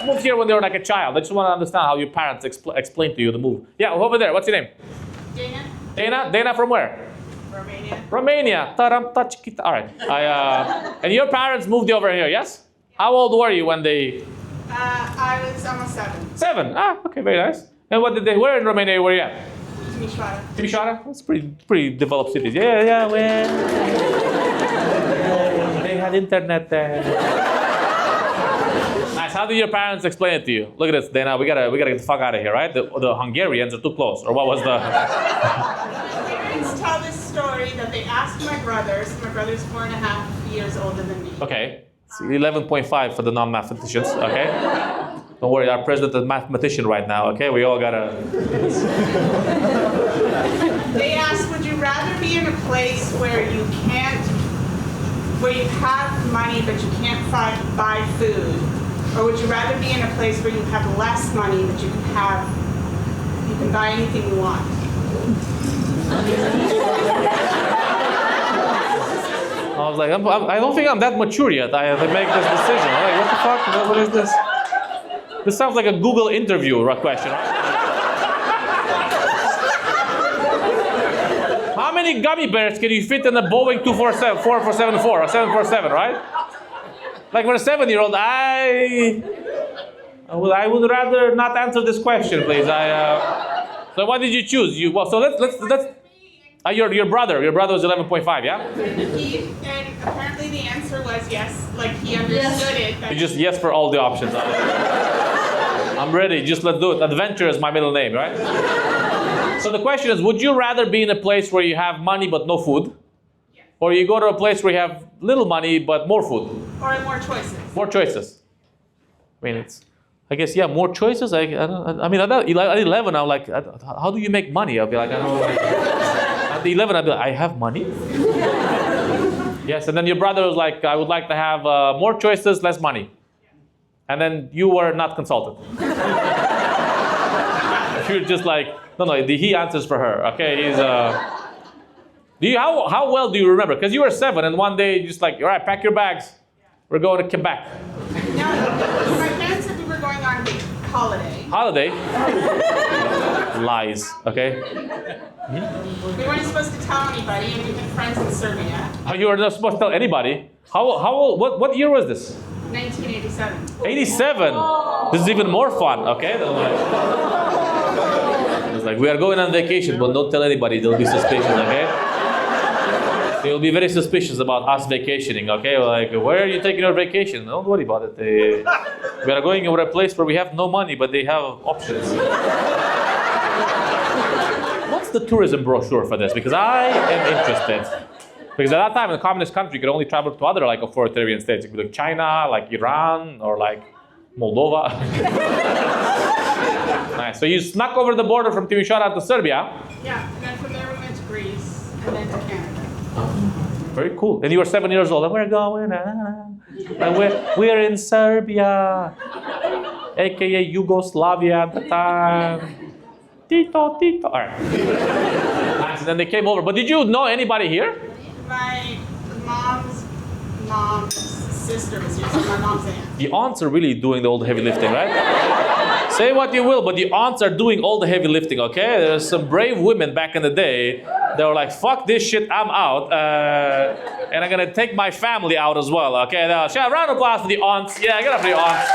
moved here when they were like a child. I just want to understand how your parents explained to you the move. Yeah, over there. What's your name? Dana. Dana? Dana from where? Romania. Romania. Taram tachkita. All right. And your parents moved you over here, yes? How old were you when they... I was almost 7. 7. Ah, okay, very nice. And what did they... Where in Romania were you at? Timișoara. Timișoara? That's pretty developed cities. Yeah, well... they had internet there. Nice. How did your parents explain it to you? Look at this, Dana. We gotta get the fuck out of here, right? The Hungarians are too close. Or what was the... My parents tell this story that they asked my brothers. My brother's 4.5 years older than me. Okay. It's 11.5 for the non-mathematicians, okay? Don't worry, our president is a mathematician right now, okay? We all gotta... They asked, would you rather be in a place where you have money but you can't buy food? Or would you rather be in a place where you have less money but you can buy anything you want? I was like, I don't think I'm that mature yet. I have to make this decision. I'm like, what the fuck? What is this? This sounds like a Google interview question. Right? How many gummy bears can you fit in a Boeing 474 or 747, right? Like for a 7-year-old, I would rather not answer this question, please. So what did you choose? So let's. Your brother was 11.5, yeah? And apparently the answer was yes, like he understood it. You just yes for all the options. I'm ready, just let's do it. Adventure is my middle name, right? So the question is, would you rather be in a place where you have money but no food? Yes. Or you go to a place where you have little money but more food? Or more choices. More choices. I mean, I guess, yeah, more choices. I mean, at 11, I'm like, how do you make money? I'll be like, I don't know. At 11, I'd be like, I have money? Yes, and then your brother was like, I would like to have more choices, less money. And then you were not consulted. You're just like, no, he answers for her, okay? How well do you remember? Because you were 7 and one day you're just like, all right, pack your bags. We're going to Quebec. No, my parents said we were going on holiday. Holiday? Lies, okay? We weren't supposed to tell anybody, and we've been friends in Serbia. You were not supposed to tell anybody? How old, what year was this? 1987. 87? This is even more fun, okay? It's like, we are going on vacation, but don't tell anybody, they'll be suspicious, okay? They'll be very suspicious about us vacationing, okay? Like, where are you taking your vacation? Don't worry about it. We are going over a place where we have no money, but they have options. What's the tourism brochure for this? Because I am interested. Because at that time in a communist country, you could only travel to other like authoritarian states. It could be like China, like Iran, or like Moldova. Nice. So you snuck over the border from Timișoara to Serbia. Yeah, and then from there we went to Greece, and then to Canada. Very cool. And you were 7 years old, and we're going on. And we're in Serbia, aka Yugoslavia at the time. Tito. All right. Nice. And then they came over. But did you know anybody here? My mom's sister was here, so my mom's aunt. The aunts are really doing the old heavy lifting, right? Say what you will, but the aunts are doing all the heavy lifting, okay? There's some brave women back in the day. They were like, fuck this shit, I'm out. And I'm gonna take my family out as well, okay? Now, round of applause for the aunts. Yeah, get up for the aunts.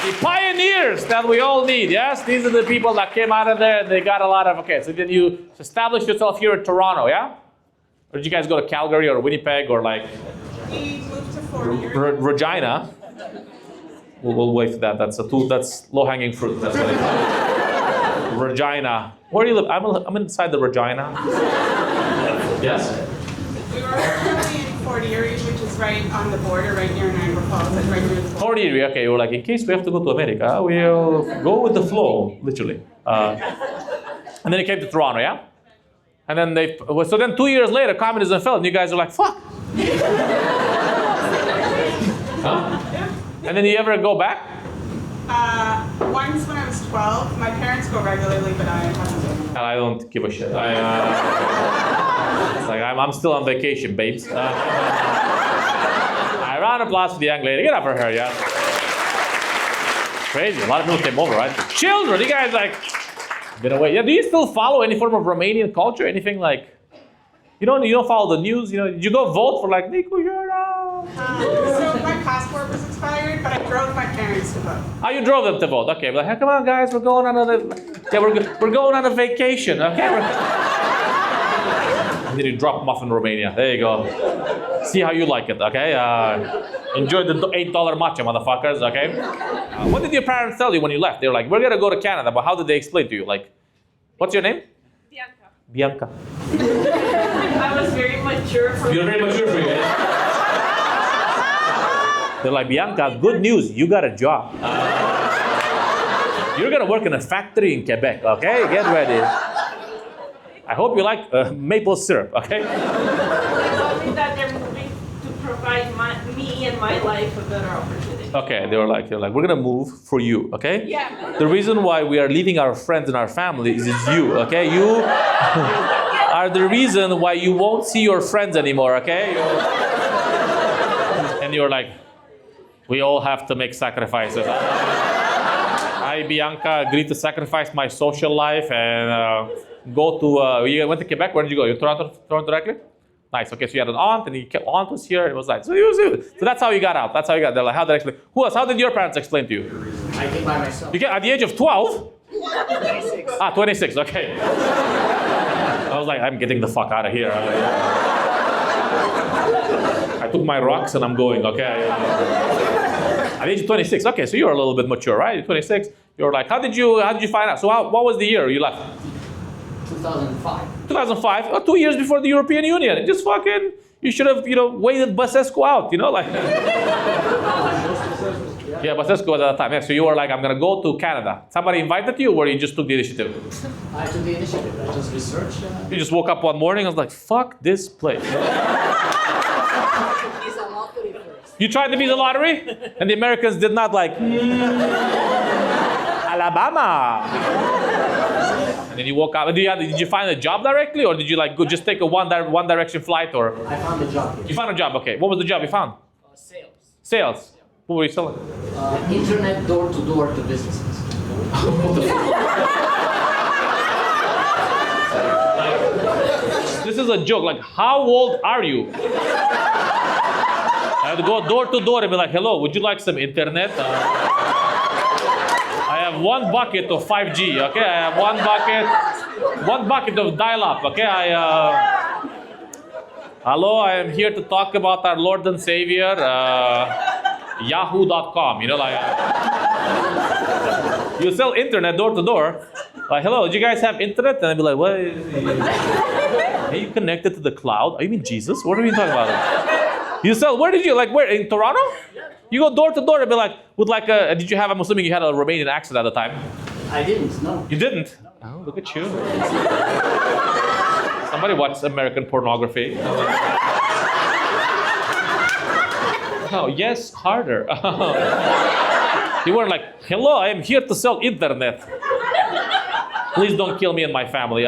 The pioneers that we all need, yes? These are the people that came out of there and they got a lot of, okay, so then you established yourself here in Toronto, yeah? Or did you guys go to Calgary or Winnipeg or like... We moved to Fort Erie. Regina? We'll wait for that. That's low-hanging fruit. That's what it is. Regina. Where do you live? I'm inside the Regina. Yes? We were originally in Fort Erie, which is right on the border, right near Niagara Falls, like right near the border. Fort Erie, okay. You were like, in case we have to go to America, we'll go with the flow, literally. And then it came to Toronto, yeah? And then so then 2 years later, communism fell, and you guys are like, fuck. Huh? And then you ever go back? Once when I was 12. My parents go regularly, but I haven't. And I don't give a shit. It's like, I'm still on vacation, babes. Round of applause for the young lady. Get up for her, yeah. Crazy. A lot of people came over, right? The children, you guys like been away. Yeah, do you still follow any form of Romanian culture? Anything like you don't follow the news? Did you go vote for like Nicu Jordan? So my passport was expired, but I drove my parents to vote. Oh, you drove them to vote. Okay, like, hey, come on, guys, we're going on we're going on a vacation. Okay. And then you drop them off in Romania. There you go. See how you like it. Okay. Enjoy the $8 matcha, motherfuckers. Okay. What did your parents tell you when you left? They were like, we're gonna go to Canada, but how did they explain to you? Like, what's your name? Bianca. Bianca. I was very mature for You're very mature for you. They're like, Bianca, good news, you got a job. You're gonna work in a factory in Quebec, okay? Get ready. I hope you like maple syrup, okay? They told me that they're moving to provide me and my life a better opportunity. Okay, they're like, we're gonna move for you, okay? Yeah. The reason why we are leaving our friends and our family is you, okay? You are the reason why you won't see your friends anymore, okay? And you're like, we all have to make sacrifices. I, Bianca, agreed to sacrifice my social life and go to, you went to Quebec, where did you go? You Toronto directly? Nice, okay, so you had an aunt and your aunt was here, it was like, so that's how you got out, that's how you got there. Like, how did I explain? Who else? How did your parents explain to you? I came by myself. You came at the age of 12? 26. 26, okay. I was like, I'm getting the fuck out of here. I took my rocks and I'm going, okay? At the age of 26, okay, so you're a little bit mature, right? You're 26, you're like, how did you find out? So what was the year you left? 2005. 2005, 2 years before the European Union. Just fucking, you should have, waited Basescu out, like. Yeah, Basescu was at the time. Yeah, so you were like, I'm gonna go to Canada. Somebody invited you, or you just took the initiative? I took the initiative. I just researched. You just woke up one morning and was like, fuck this place. You tried the visa lottery, and the Americans did not like, Alabama. And then you woke up. Did you find a job directly, or did you like go just take a one direction flight, or? I found a job here. You found a job, okay. What was the job you found? Sales. Sales. What were you selling? Internet door-to-door to businesses. This is a joke. Like, how old are you? I have to go door to door and be like, hello, would you like some internet? I have one bucket of 5G, okay? I have one bucket of dial-up, okay? Hello, I am here to talk about our Lord and Savior, Yahoo.com, you sell internet door to door. Like, hello, do you guys have internet? And I'd be like, what? Are you connected to the cloud? Are you mean Jesus? What are we talking about? You sell, where in Toronto? You go door to door and be like, did you have, I'm assuming you had a Romanian accent at the time. I didn't, no. You didn't? Oh, look at you. Somebody watched American pornography. Oh, yes, harder. You weren't like, hello, I am here to sell internet. Please don't kill me and my family.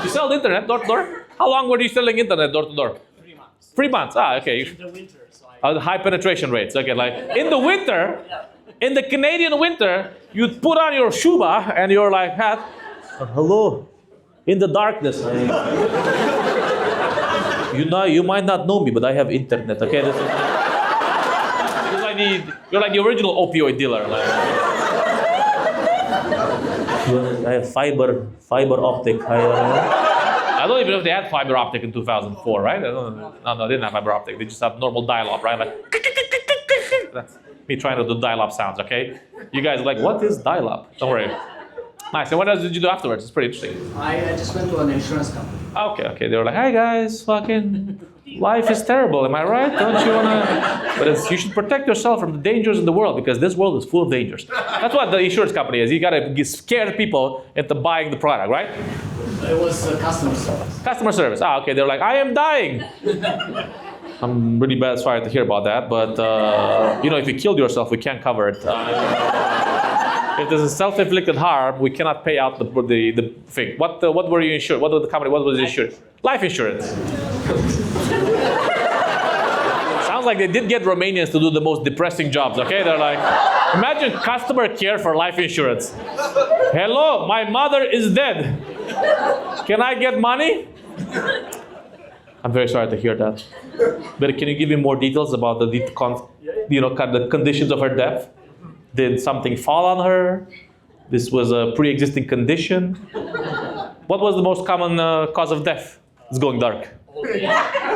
You sell internet door to door? How long were you selling internet door to door? 3 months. 3 months, okay. In the winter, so High penetration rates, okay, like in the winter, in the Canadian winter, you'd put on your shuba and you're like, hello, in the darkness. You might not know me, but I have internet, okay? You're like the original opioid dealer. Like. I have fiber optic. I don't even know if they had fiber optic in 2004, right? No, they didn't have fiber optic. They just have normal dial-up, right? Like, that's me trying to do dial-up sounds, okay? You guys are like, what is dial-up? Don't worry. Nice. And what else did you do afterwards? It's pretty interesting. I just went to an insurance company. Okay. They were like, hey guys, fucking life is terrible. Am I right? Don't you wanna? But you should protect yourself from the dangers in the world because this world is full of dangers. That's what the insurance company is. You gotta scare people into buying the product, right? It was customer service. Customer service. Okay. They're like, I am dying. I'm really bad. Sorry to hear about that, but if you killed yourself, we can't cover it. If there's a self-inflicted harm, we cannot pay out the thing. What were you insured? What was the company? What was insured? Life insurance. Sounds like they did get Romanians to do the most depressing jobs. Okay, they're like. Imagine customer care for life insurance. Hello, my mother is dead. Can I get money? I'm very sorry to hear that. But can you give me more details about the conditions of her death? Did something fall on her? This was a pre-existing condition. What was the most common cause of death? It's going dark.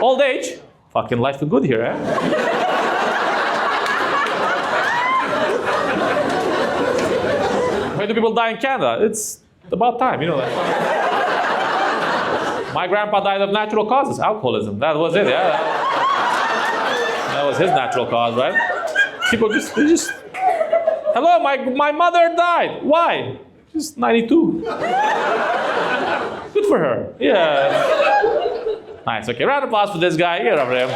Old age? Fucking life is good here, eh? Why do people die in Canada? It's about time, you know that. My grandpa died of natural causes, alcoholism. That was it, yeah. That was his natural cause, right? People just hello, my mother died. Why? She's 92. Good for her. Yeah. Nice. Okay. Round of applause for this guy. Get over him.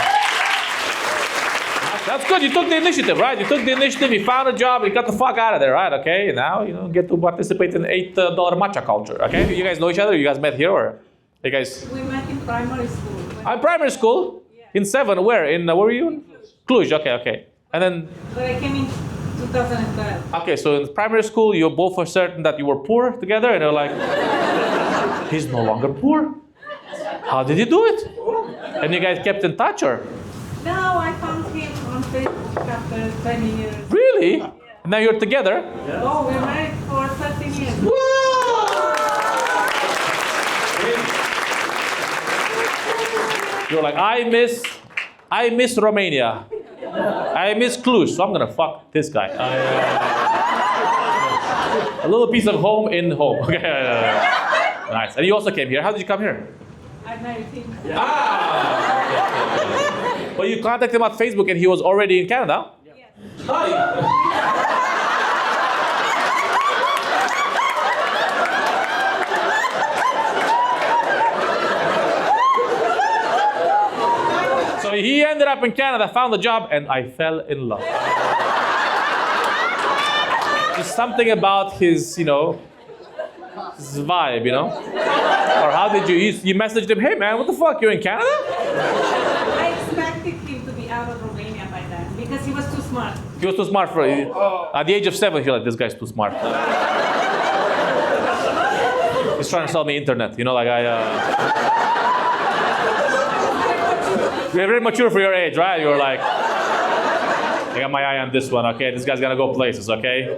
That's good. You took the initiative, right? You took the initiative. You found a job. You got the fuck out of there, right? Okay. Now get to participate in $8 matcha culture. Okay. You guys know each other? You guys met here, or you guys? We met in primary school. Primary school. Yeah. In 7. Where? Where were you? In Cluj. Okay. And then. But I came in 2012. Okay, so in primary school, you both were certain that you were poor together, and you're like, he's no longer poor. How did he do it? And you guys kept in touch, or? No, I found him on Facebook after 20 years. Really? Yeah. And now you're together? Yeah. Oh, we're married for 13 years. Woo! You're like, I miss Romania. I miss Cluj, so I'm gonna fuck this guy. A little piece of home in home. Okay. Nice. And you also came here. How did you come here? I married him. Yeah. Well, you contacted him on Facebook, and he was already in Canada. Yes. Hi. So he ended up in Canada, found a job, and I fell in love. Just something about his, his vibe, Or how did you messaged him, hey man, what the fuck, you're in Canada? I expected him to be out of Romania by then because he was too smart. He was too smart for it. At the age of 7, you're like, this guy's too smart. He's trying to sell me internet, You're very mature for your age, right? You're like, I got my eye on this one, okay? This guy's gonna go places, okay?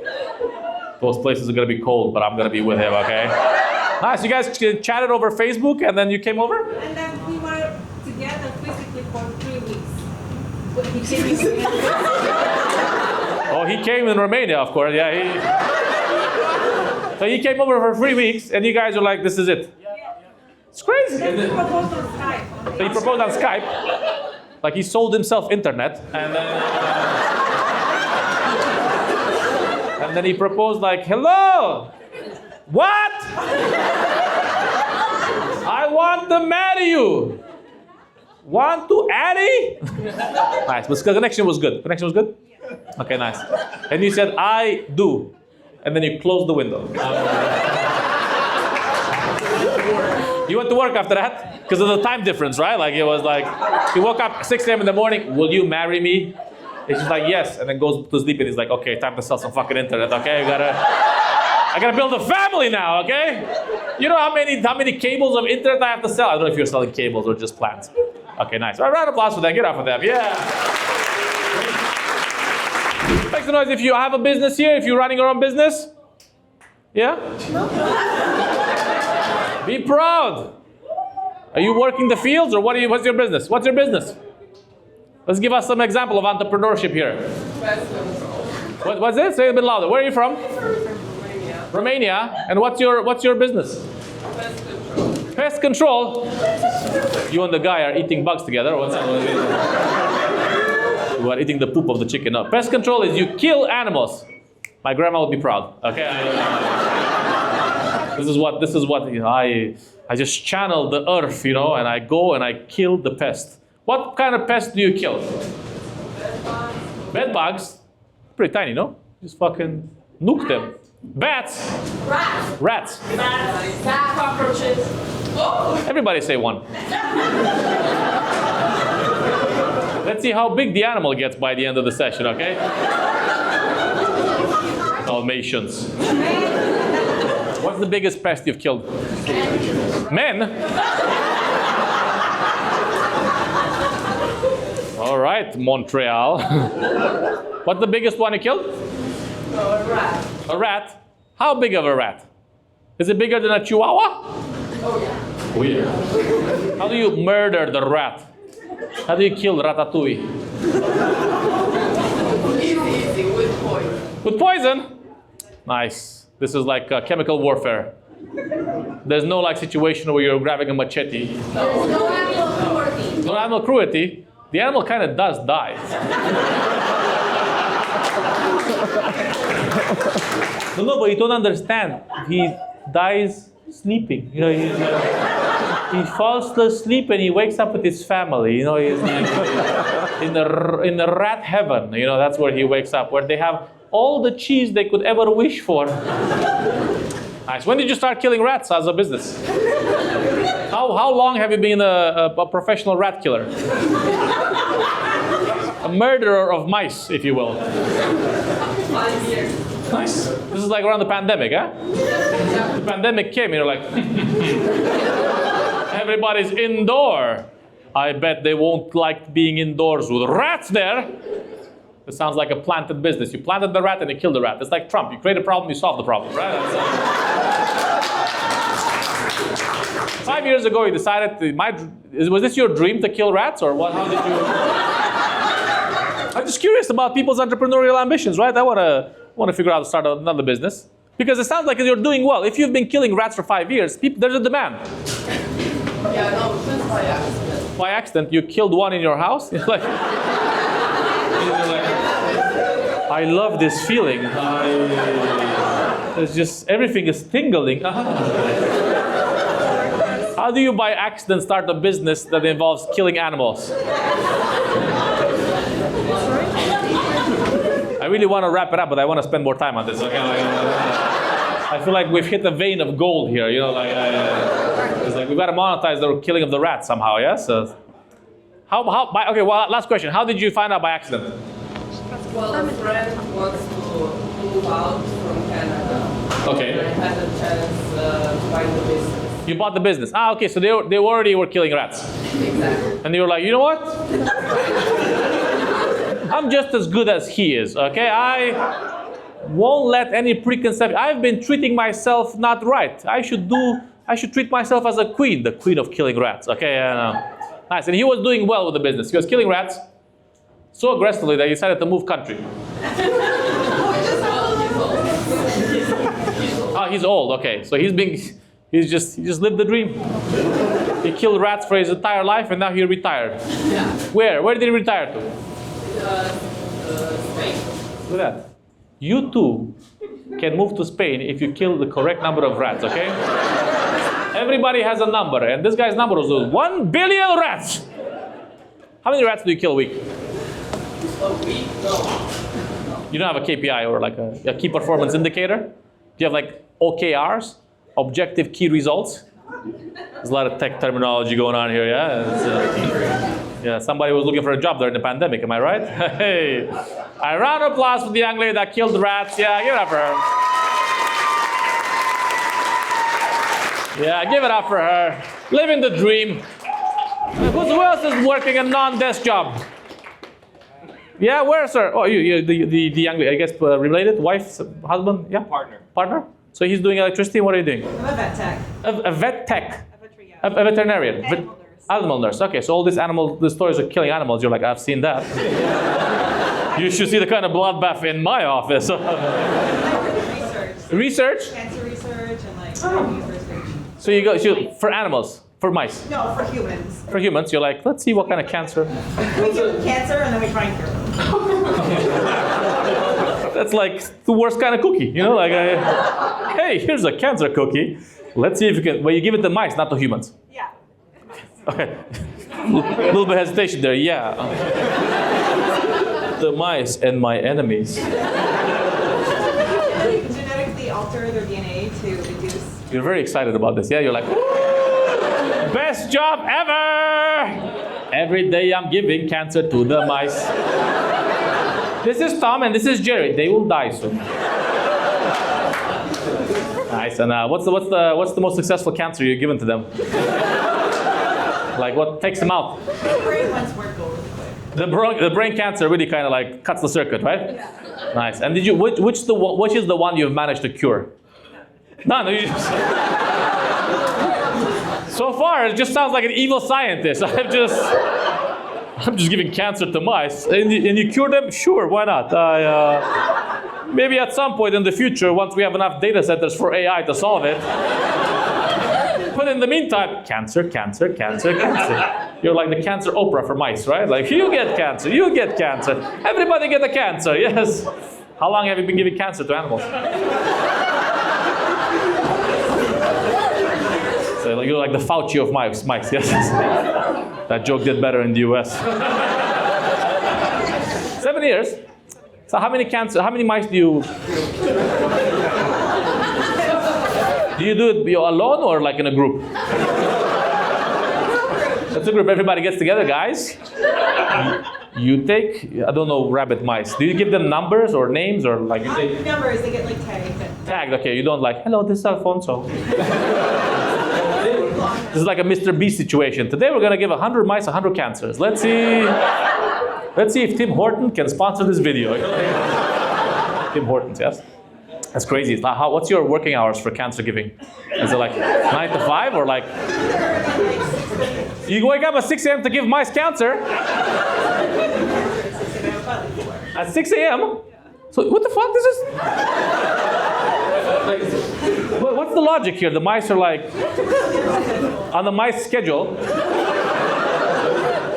Those places are gonna be cold, but I'm gonna be with him, okay? Nice, you guys chatted over Facebook, and then you came over? And then we were together physically for 3 weeks. But he came in. Oh, he came in Romania, of course, yeah. So he came over for 3 weeks, and you guys were like, this is it. It's crazy. Then he proposed on Skype. So he proposed on Skype, like he sold himself internet, and then he proposed like, hello, what? I want to marry you. Want to Addy? Nice, but the connection was good. Connection was good? Okay, nice. And you said, I do. And then you closed the window. You went to work after that? Because of the time difference, right? Like, it was like, he woke up 6 a.m. in the morning, will you marry me? It's just like, yes, and then goes to sleep, and he's like, okay, time to sell some fucking internet, okay? I gotta build a family now, okay? You know how many cables of internet I have to sell? I don't know if you're selling cables or just plans. Okay, nice. All right, round of applause for that. Get off of them, yeah. Make some noise if you have a business here, if you're running your own business. Yeah? Be proud. Are you working the fields, or what's your business? What's your business? Let's give us some example of entrepreneurship here. What's it? Say it a bit louder. Where are you from? Romania. Romania. And what's your business? Pest control. You and the guy are eating bugs together. Or what's that? You are eating the poop of the chicken. No. Pest control is you kill animals. My grandma would be proud. Okay. This is what I just channel the earth, and I go and I kill the pest. What kind of pest do you kill? Bed bugs. Pretty tiny, no? Just fucking nuke them. Bats. Rats. Cockroaches. Everybody say one. Let's see how big the animal gets by the end of the session, okay? Dalmatians. What's the biggest pest you've killed? Men? All right, Montreal. What's the biggest one you killed? A rat. A rat? How big of a rat? Is it bigger than a chihuahua? Oh yeah. Oh yeah. How do you murder the rat? How do you kill Ratatouille? Easy, with poison. With poison? Nice. This is like chemical warfare. There's no like situation where you're grabbing a machete. There's no animal cruelty. No animal cruelty. The animal kind of does die. No, but you don't understand. He dies sleeping. You know, he falls asleep and he wakes up with his family. You know, he's in the rat heaven. You know, that's where he wakes up, where they have all the cheese they could ever wish for. Nice. When did you start killing rats as a business? How long have you been a professional rat killer? A murderer of mice, if you will. 5 years. Nice. This is like around the pandemic, huh? The pandemic came, you're like, everybody's indoor. I bet they won't like being indoors with rats there. It sounds like a planted business. You planted the rat and you killed the rat. It's like Trump. You create a problem, you solve the problem, right? 5 years ago, you decided was this your dream to kill rats, or what? How did you? I'm just curious about people's entrepreneurial ambitions, right? I want to figure out how to start another business, because it sounds like you're doing well. If you've been killing rats for 5 years, there's a demand. Yeah, no, just by accident. By accident, you killed one in your house. You're like, I love this feeling. It's just everything is tingling. How do you by accident start a business that involves killing animals? I really want to wrap it up, but I want to spend more time on this. Okay? I feel like we've hit a vein of gold here. You know, it's like we've got to monetize the killing of the rats somehow. Yes. Okay. Well, last question. How did you find out by accident? Well, a friend wants to move out from Canada. Okay. And I had a chance to buy the business. You bought the business. Okay. So they already were killing rats. Exactly. And you were like, you know what? I'm just as good as he is, okay? I won't let any preconception. I've been treating myself not right. I should treat myself as a queen, the queen of killing rats, okay? Nice. And he was doing well with the business. He was killing rats so aggressively that he decided to move country. Oh, he's old, okay. So he just lived the dream. He killed rats for his entire life, and now he retired. Yeah. Where did he retire to? Spain. Look at that. You too can move to Spain if you kill the correct number of rats, okay? Everybody has a number, and this guy's number was 1 billion rats. How many rats do you kill a week? A week? No. You don't have a KPI or like a key performance indicator? Do you have like OKRs, objective key results? There's a lot of tech terminology going on here, yeah? Yeah, somebody was looking for a job during the pandemic, am I right? Hey, a round of applause for the young lady that killed rats. Yeah, give it up for her. Yeah, give it up for her. Living the dream. Who else is working a non-desk job? Yeah, where, sir? Oh, you the young lady, I guess related, wife, husband, yeah? Partner? So he's doing electricity, what are you doing? I'm a vet tech. A vet tech? A veterinarian? Animal nurse. Animal nurse. Okay, so all the stories of killing animals, you're like, I've seen that. You should see the kind of bloodbath in my office. Research. Research? Cancer research and like research. So you go for animals, for mice. No, for humans. For humans, you're like, let's see what kind of cancer. We give cancer and then we try and cure them. That's like the worst kind of cookie, you know? Like, hey, here's a cancer cookie. Let's see if you can. Well, you give it to mice, not to humans. Yeah. Okay. A little bit of hesitation there. Yeah. The mice and my enemies. Genetically alter their DNA to reduce. You're very excited about this, yeah? You're like, best job ever! Every day I'm giving cancer to the mice. This is Tom and this is Jerry. They will die soon. Nice. And what's the most successful cancer you've given to them? Like what takes them out? Brain ones weren't going quick. The brain cancer really kind of like cuts the circuit, right? Nice. And did you which is the one you've managed to cure? None. You just, so far, it just sounds like an evil scientist. I'm just giving cancer to mice, and you cure them? Sure, why not? Maybe at some point in the future, once we have enough data centers for AI to solve it. But in the meantime, cancer. You're like the cancer Oprah for mice, right? Like, you get cancer. Everybody get a cancer, yes. How long have you been giving cancer to animals? So you're like the Fauci of mice, yes. That joke did better in the US. 7 years. So how many mice do you do it alone or like in a group? That's a group. Everybody gets together, guys. You take, I don't know, rabbit mice. Do you give them numbers or names or like? Numbers, they get like tagged. Tagged, okay. You don't like, hello, this is Alfonso. This is like a Mr. Beast situation. Today we're gonna give 100 mice 100 cancers. Let's see if Tim Horton can sponsor this video. Tim Hortons, yes. That's crazy. Now, what's your working hours for cancer giving? Is it like 9 to 5 or like? You wake up at 6 a.m. to give mice cancer? At 6 a.m.? So what the fuck? This is... What's the logic here? The mice are like... On the mice schedule,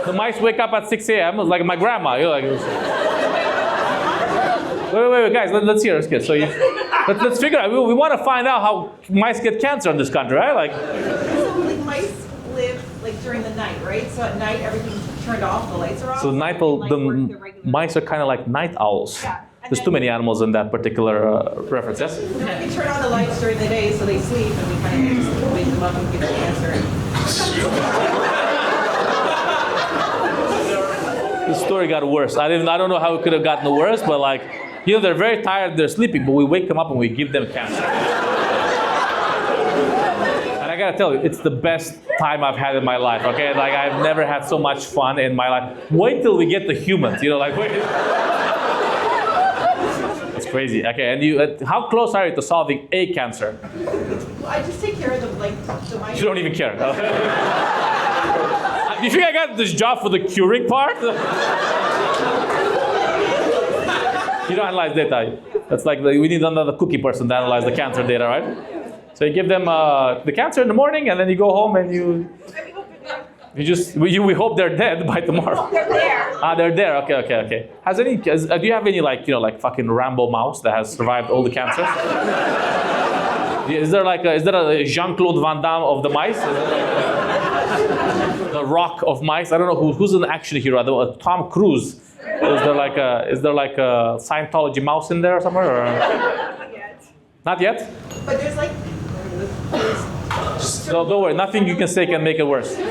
the mice wake up at 6 a.m. like my grandma. You're like... Wait, guys, let's hear this. So let's figure out. We want to find out how mice get cancer in this country, right? Like Mice live like during the night, right? So at night everything's turned off, the lights are off. so mice are kind of like night owls. Yeah. There's too many animals in that particular reference, yes? We turn on the lights during the day so they sleep, and we kind of just wake them up and give them cancer. The story got worse. I don't know how it could have gotten worse, but like, they're very tired, they're sleeping, but we wake them up and we give them cancer. And I gotta tell you, it's the best time I've had in my life, okay? Like, I've never had so much fun in my life. Wait till we get the humans, like, wait. It's crazy. Okay, and how close are you to solving a cancer? I just take care of them, like the mice. You don't even care. Do you think I got this job for the curing part? You don't analyze data. That's like we need another cookie person to analyze the cancer data, right? So you give them the cancer in the morning, and then you go home and we hope they're dead by tomorrow. They're there. They're there. Okay. Do you have any like fucking Rambo mouse that has survived all the cancers? Is there a Jean-Claude Van Damme of the mice? The Rock of mice? I don't know who's an action hero. Tom Cruise. Is there like a Scientology mouse in there somewhere? Or? Not yet. Not yet? But there's like... No, don't worry. Nothing you can say can make it worse. Some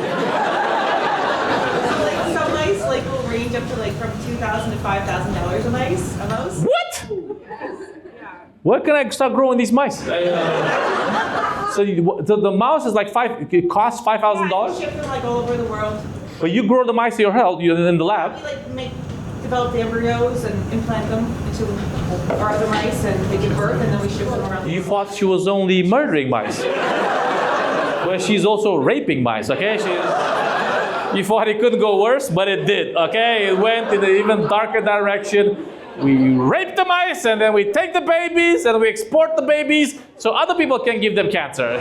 mice will range up to from $2,000 to $5,000 a mouse. What? Where can I start growing these mice? So the mouse is like it costs $5,000? Yeah, ship them all over the world. But you grow the mice yourself, you're in the lab. We develop the embryos and implant them into our other mice, and they give birth, and then we ship them around. You thought she was only murdering mice. Well, she's also raping mice, okay? You thought it couldn't go worse, but it did, okay? It went in an even darker direction. We rape the mice, and then we take the babies, and we export the babies, so other people can give them cancer.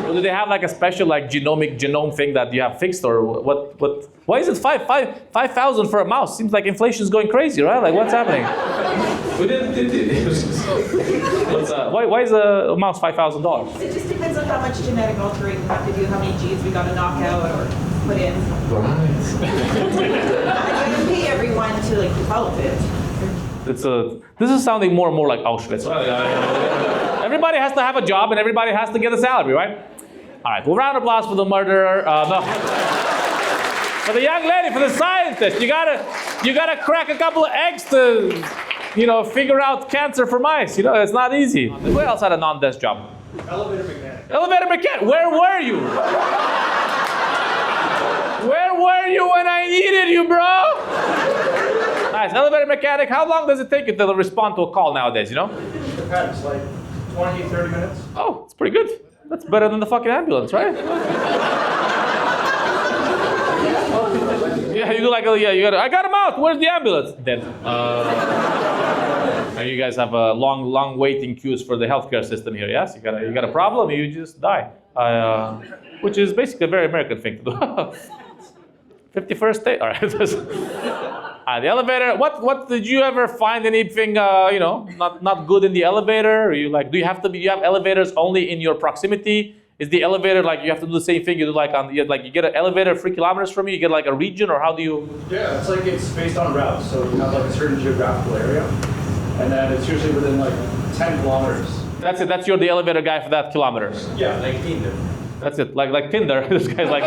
Or do they have like a special genome thing that you have fixed, or what? Why is it 5,000 for a mouse? Seems like inflation is going crazy, right? Like, what's happening? Why is a mouse $5,000? It just depends on how much genetic altering we have to do, how many genes we got to knock out or put in. Right. You pay everyone to develop it. This is sounding more and more like Auschwitz. Everybody has to have a job and everybody has to get a salary, right? All right, well, round of applause for the murderer. No. For the young lady, for the scientist. You gotta crack a couple of eggs to figure out cancer for mice. It's not easy. Who else had a non-desk job? Elevator mechanic. Elevator mechanic. Where were you? Where were you when I needed you, bro? Nice. Elevator mechanic. How long does it take you to respond to a call nowadays? Depends, like 20, 30 minutes. Oh, it's pretty good. That's better than the fucking ambulance, right? Yeah, you do like, I got him out. Where's the ambulance? Dead. And you guys have a long waiting queues for the healthcare system here. Yes, you got a problem, you just die. Which is basically a very American thing to do. 51st state. All right. The elevator. What did you ever find anything not good in the elevator? Or do you have elevators only in your proximity? Is the elevator like you have to do the same thing you do you get an elevator 3 kilometers from you get like a region, or how do you? Yeah, it's based on routes. So you have like a certain geographical area, and then it's usually within like 10 kilometers. That's it. That's you're the elevator guy for that kilometers. Yeah, like Tinder. That's it. Like Tinder. This guy's like.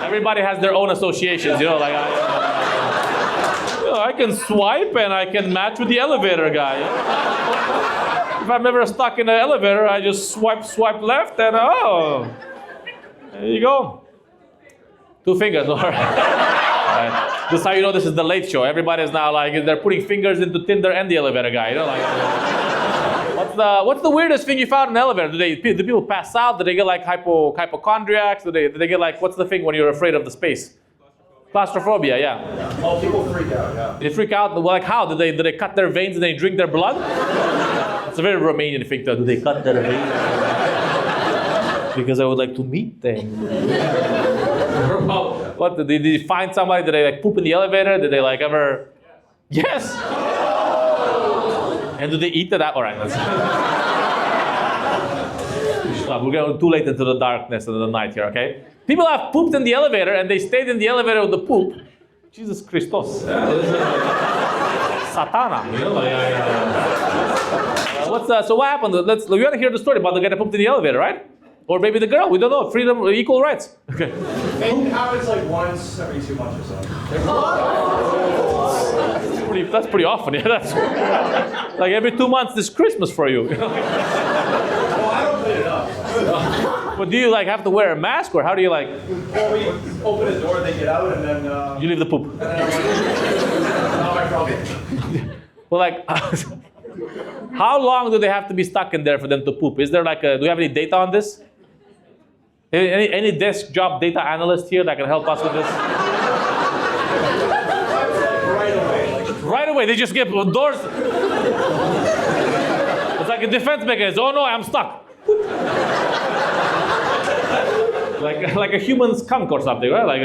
Everybody has their own associations, I can swipe and I can match with the elevator guy. If I'm ever stuck in an elevator, I just swipe left, and there you go. 2 fingers, all right. This is how you know this is the Late Show. Everybody's now they're putting fingers into Tinder and the elevator guy. What's the weirdest thing you found in an elevator? Do people pass out? Do they get like hypochondriacs? Do they get what's the thing when you're afraid of the space? Claustrophobia, yeah. Oh, people freak out, yeah. They freak out. Well, how? Do they cut their veins and they drink their blood? It's a very Romanian thing. Do they cut their veins? Because I would like to meet them. What? Did they find somebody? Did they poop in the elevator? Did they ever? Yes. And do they eat it? All right. We're going too late into the darkness of the night here. Okay. People have pooped in the elevator and they stayed in the elevator with the poop. Jesus Christos. Satana. So what happened? We want to hear the story about the guy that pooped in the elevator, right? Or maybe the girl. We don't know. Freedom, equal rights. Okay. It happens like once every 2 months or so. That's pretty often. Yeah, that's like every 2 months is Christmas for you. Well, I don't clean it up. But do you have to wear a mask, or how do you Well, we open the door, they get out, and then you leave the poop? And then not my problem. Well, how long do they have to be stuck in there for them to poop? Is there do we have any data on this? Any desk job data analyst here that can help us with this? Right away, they just get doors. It's like a defense mechanism. Oh no, I'm stuck. like a human skunk or something, right?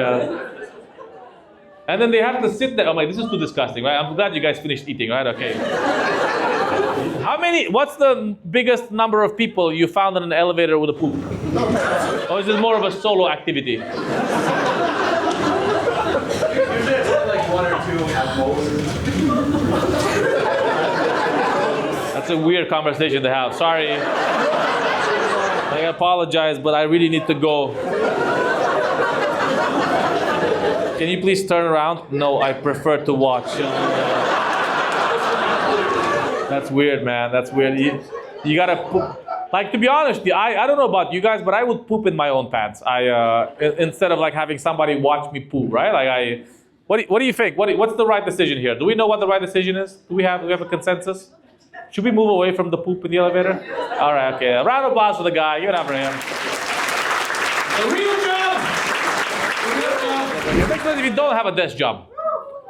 And then they have to sit there. I'm like, this is too disgusting, right? I'm glad you guys finished eating, right? Okay. What's the biggest number of people you found in an elevator with a poop? Or is it more of a solo activity? Usually it's like 1 or 2 at most. That's a weird conversation to have. Sorry. I apologize, but I really need to go. Can you please turn around? No, I prefer to watch. That's weird, man. That's weird. You gotta poop. To be honest, I don't know about you guys, but I would poop in my own pants. Instead of having somebody watch me poop, right? What do you think? What's the right decision here? Do we know what the right decision is? Do we have a consensus? Should we move away from the poop in the elevator? All right, okay. A round of applause for the guy. Give it up for him. The real job. Especially if you don't have a desk job.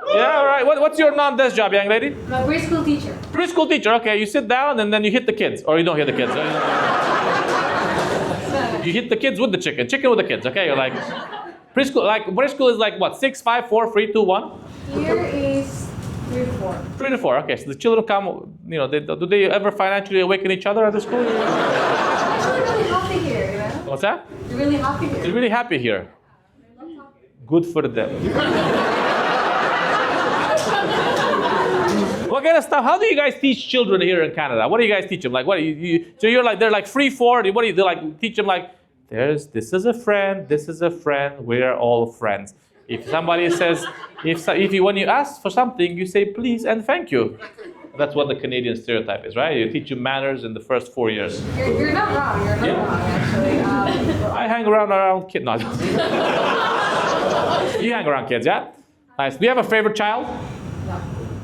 Yeah, all right. What's your non-desk job, young lady? Preschool teacher. Preschool teacher. Okay, you sit down and then you hit the kids, or you don't hit the kids. You hit the kids with the chicken with the kids. Okay, you're preschool. Preschool is what? 6, 5, 4, 3, 2, 1. Here is 3 to 4. 3 to 4. Okay, so the children come. Do they ever financially awaken each other at the school? They're really happy here, What's that? They're really happy here. They're really happy here. Good for them. What kind of stuff? How do you guys teach children here in Canada? What do you guys teach them? What do you so you're they're 3, 4. What do you teach them? This is a friend. This is a friend. We're all friends. If somebody says, when you ask for something, you say please and thank you. That's what the Canadian stereotype is, right? You teach you manners in the first 4 years. You're not wrong. You're not wrong, actually. I hang around kids. No. You hang around kids, yeah? Nice. Do you have a favorite child?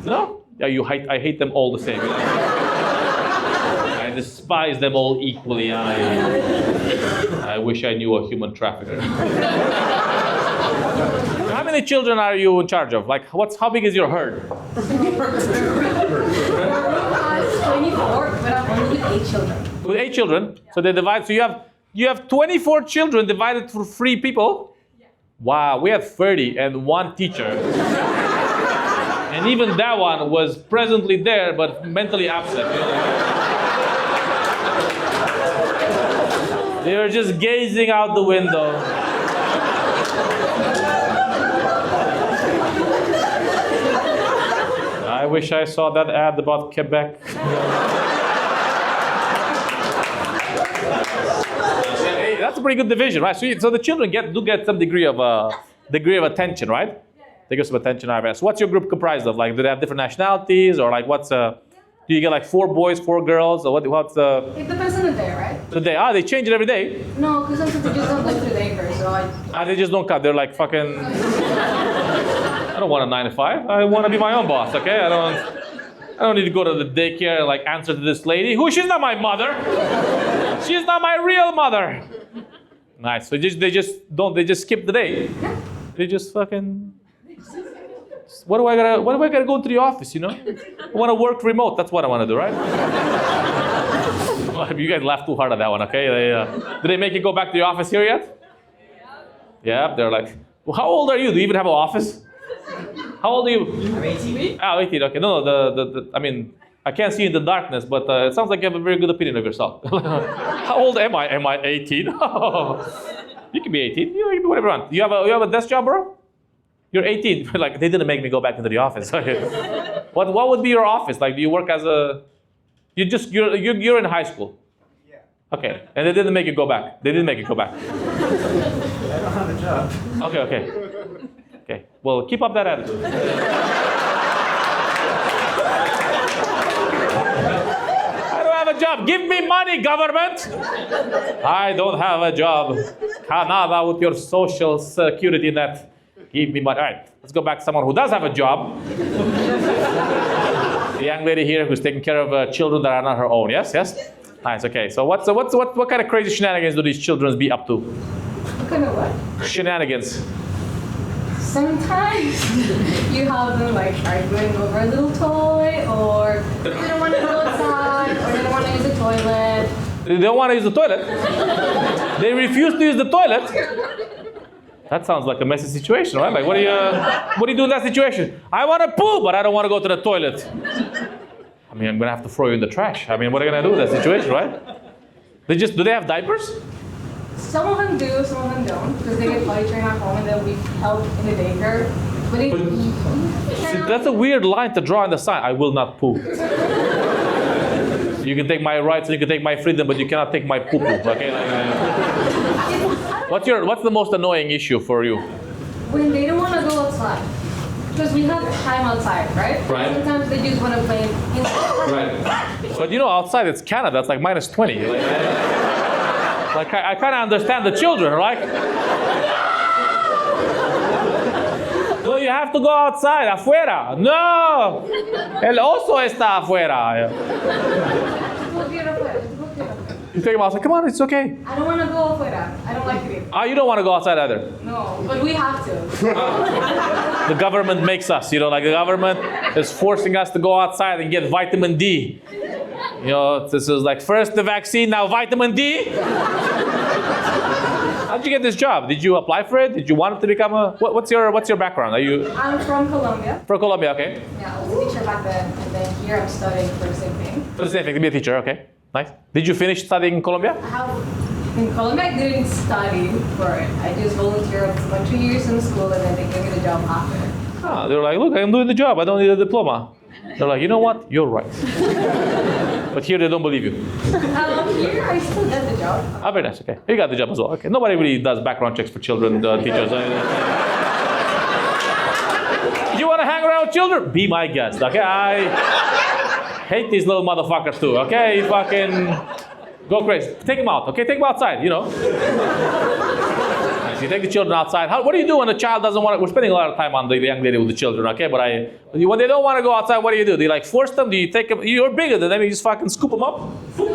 No? Yeah, I hate them all the same. I despise them all equally. I wish I knew a human trafficker. How many children are you in charge of? Like, how big is your herd? 24, but I'm only with 8 children. With 8 children? So they divide. So you have 24 children divided for 3 people? Wow, we have 30 and 1 teacher. And even that one was presently there, but mentally absent. They were just gazing out the window. I wish I saw that ad about Quebec. That's a pretty good division, right? So the children do get some degree of attention, right? They get some attention, I guess. What's your group comprised of? Like, do they have different nationalities, or like do you get like 4 boys, 4 girls, or what's the? It depends on the day, right? The day? They change it every day. No, because sometimes they just don't go through the acre, so They just don't cut. They're like fucking. I don't want a 9 to 5. I want to be my own boss. Okay, I don't need to go to the daycare and like answer to this lady. She's not my mother. She's not my real mother. Nice. So they just skip the day. They just fucking. What do I gotta go to the office? You know, I want to work remote. That's what I want to do, right? Well, you guys laughed too hard at that one. Okay. Did they make you go back to the office here yet? Yeah. They're like, well, how old are you? Do you even have an office? How old are you? I'm 18. Oh, 18. Okay. No. I mean, I can't see in the darkness, but it sounds like you have a very good opinion of yourself. How old am I? Am I 18? You can be 18. You can be whatever you want. You have a desk job, bro? You're 18. Like, they didn't make me go back into the office. What would be your office? Like, do you work as a? You're in high school. Yeah. Okay. And they didn't make you go back. They didn't make you go back. I don't have a job. Okay. Well, keep up that attitude. I don't have a job. Give me money, government. I don't have a job. Canada with your social security net. Give me money. All right, let's go back to someone who does have a job. The young lady here who's taking care of children that are not her own. Yes. Nice. Okay. So what kind of crazy shenanigans do these children be up to? what kind of what? Shenanigans. Sometimes you have them like arguing over a little toy, or they don't want to go outside, or they don't want to use the toilet. They don't want to use the toilet. They refuse to use the toilet. That sounds like a messy situation, right? Like, what do you do in that situation? I want to poo, but I don't want to go to the toilet. I mean, I'm gonna have to throw you in the trash. I mean, what are you gonna do in that situation, right? Do they have diapers? Some of them do, some of them don't, because they get potty trained at home and they'll be held in the daycare. But See, that's a weird line to draw on the sign. I will not poo. You can take my rights and you can take my freedom, but you cannot take my poo-poo. Okay? What's the most annoying issue for you? when they don't want to go outside, because we have time outside, right? Right. Sometimes they just want to play inside. Right. But you know, outside it's Canada. It's like -20. Like I kind of understand the children, right? No, you have to go outside, afuera. No, él oso está afuera. You take him outside. Come on, it's okay. I don't want to go afuera. I don't like it. You don't want to go outside either. No, but we have to. The government makes us, like the government is forcing us to go outside and get vitamin D. This is like first the vaccine, now vitamin D. How'd you get this job? Did you apply for it? Did you want it to become a? What's your background? Are you? I'm from Colombia. From Colombia, okay. Yeah, I was a teacher back then, and then here I'm studying for the same thing. For the same thing, to be a teacher, okay. Nice. Did you finish studying in Colombia? In Colombia, I didn't study for it. I just volunteered for 2 years in school, and then they gave me the job after. They were like, look, I'm doing the job. I don't need a diploma. They're like, you know what? You're right. But here they don't believe you. Here I still get the job. Very nice. Okay, you got the job as well. Okay, nobody really does background checks for children teachers. hang around with children? Be my guest, okay? I hate these little motherfuckers too, okay? You fucking go crazy. Take them out, okay? Take them outside, you know. You take the children outside. What do you do when a child doesn't want to? We're spending a lot of time on the young lady with the children, okay? But when they don't want to go outside, what do? Do you like force them? Do you take them? You're bigger than them. You just fucking scoop them up. So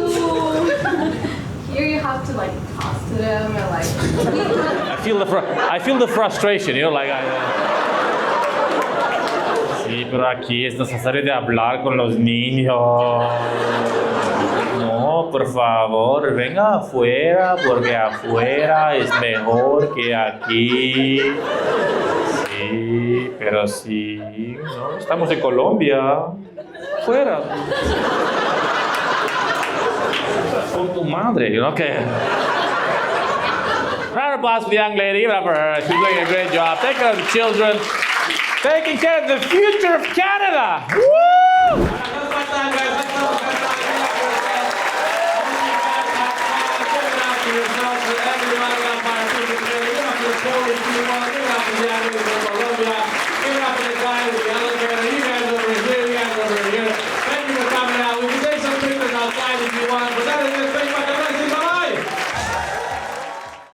here you have to like toss to them or like. I feel the frustration, you know, like Sí, pero aquí es necesario de hablar con los niños. No, por favor, venga afuera, porque afuera es mejor que aquí. Sí, pero sí, ¿no? Estamos en Colombia. Fuera. Con tu madre, you know, okay. Round of applause for the young lady. Give it up for her. She's doing a great job. Take care of the children. Taking care of the future of Canada. Woo! Give it up for the guys.